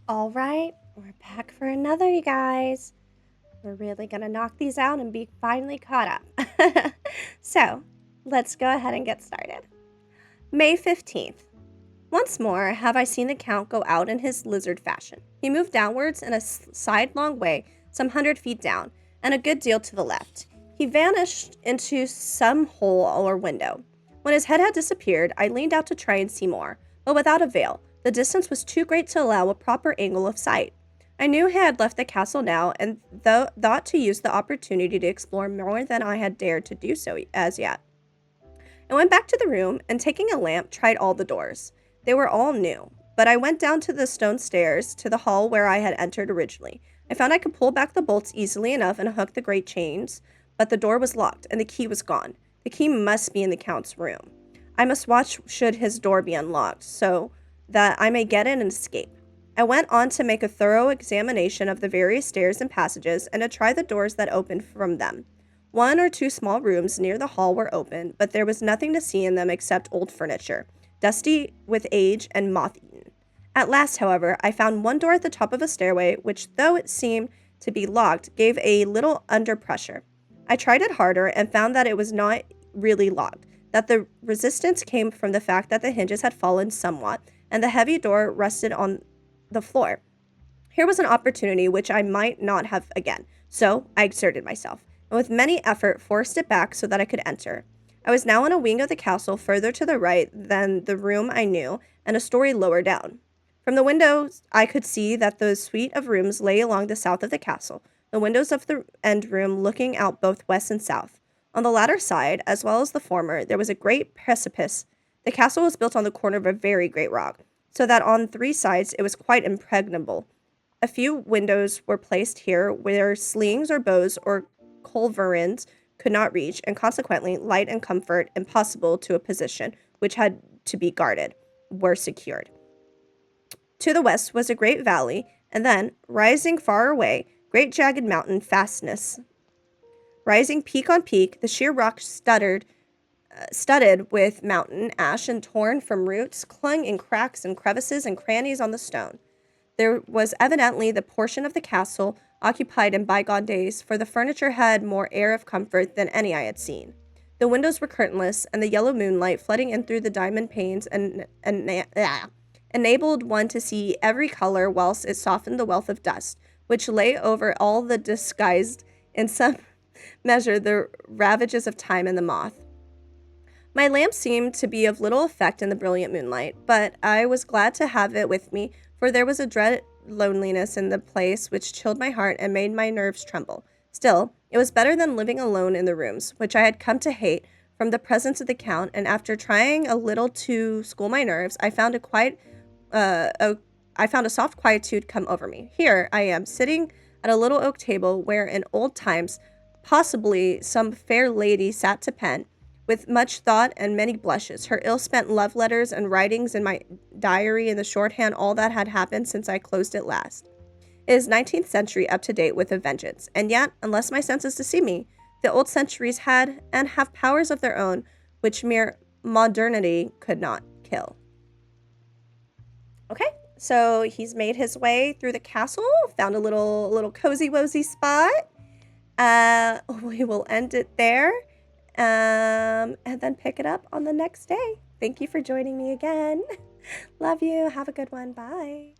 All right, we're back for another, you guys. We're really gonna knock these out and be finally caught up. So, let's go ahead and get started. May 15th. Once more have I seen the Count go out in his lizard fashion. He moved downwards in a sidelong way, some 100 feet down, and a good deal to the left. He vanished into some hole or window. When his head had disappeared, I leaned out to try and see more, but without avail. The distance was too great to allow a proper angle of sight. I knew he had left the castle now, and thought to use the opportunity to explore more than I had dared to do so as yet. I went back to the room and, taking a lamp, tried all the doors. They were all new, but I went down to the stone stairs to the hall where I had entered originally. I found I could pull back the bolts easily enough and hook the great chains, but the door was locked and the key was gone. The key must be in the Count's room. I must watch should his door be unlocked, so that I may get in and escape. I went on to make a thorough examination of the various stairs and passages and to try the doors that opened from them. One or two small rooms near the hall were open, but there was nothing to see in them except old furniture, dusty with age and moth-eaten. At last, however, I found one door at the top of a stairway, which, though it seemed to be locked, gave a little under pressure. I tried it harder and found that it was not really locked, that the resistance came from the fact that the hinges had fallen somewhat, and the heavy door rested on the floor. Here was an opportunity which I might not have again, so I exerted myself, and with many effort forced it back so that I could enter. I was now in a wing of the castle further to the right than the room I knew, and a story lower down. From the windows I could see that the suite of rooms lay along the south of the castle, the windows of the end room looking out both west and south. On the latter side, as well as the former, there was a great precipice. The castle was built on the corner of a very great rock, so that on three sides it was quite impregnable. A few windows were placed here where slings or bows or culverins could not reach, and consequently light and comfort, impossible to a position which had to be guarded, were secured. To the west was a great valley, and then, rising far away, great jagged mountain fastness. Rising peak on peak, the sheer rock studded with mountain ash and torn from roots, clung in cracks and crevices and crannies on the stone. There was evidently the portion of the castle occupied in bygone days, for the furniture had more air of comfort than any I had seen. The windows were curtainless, and the yellow moonlight flooding in through the diamond panes enabled one to see every color, whilst it softened the wealth of dust, which lay over all the disguised, in some measure, the ravages of time and the moth. My lamp seemed to be of little effect in the brilliant moonlight, but I was glad to have it with me, for there was a dread loneliness in the place which chilled my heart and made my nerves tremble. Still, it was better than living alone in the rooms, which I had come to hate from the presence of the Count, and after trying a little to school my nerves, I found a soft quietude come over me. Here I am, sitting at a little oak table where in old times possibly some fair lady sat to pen, with much thought and many blushes, her ill-spent love letters and writings in my diary in the shorthand, all that had happened since I closed it last. It is 19th century up to date with a vengeance, and yet, unless my senses deceive me, the old centuries had and have powers of their own which mere modernity could not kill. Okay, so he's made his way through the castle, found a little cozy wozy spot. We will end it there. And then pick it up on the next day. Thank you for joining me again. Love you. Have a good one. Bye.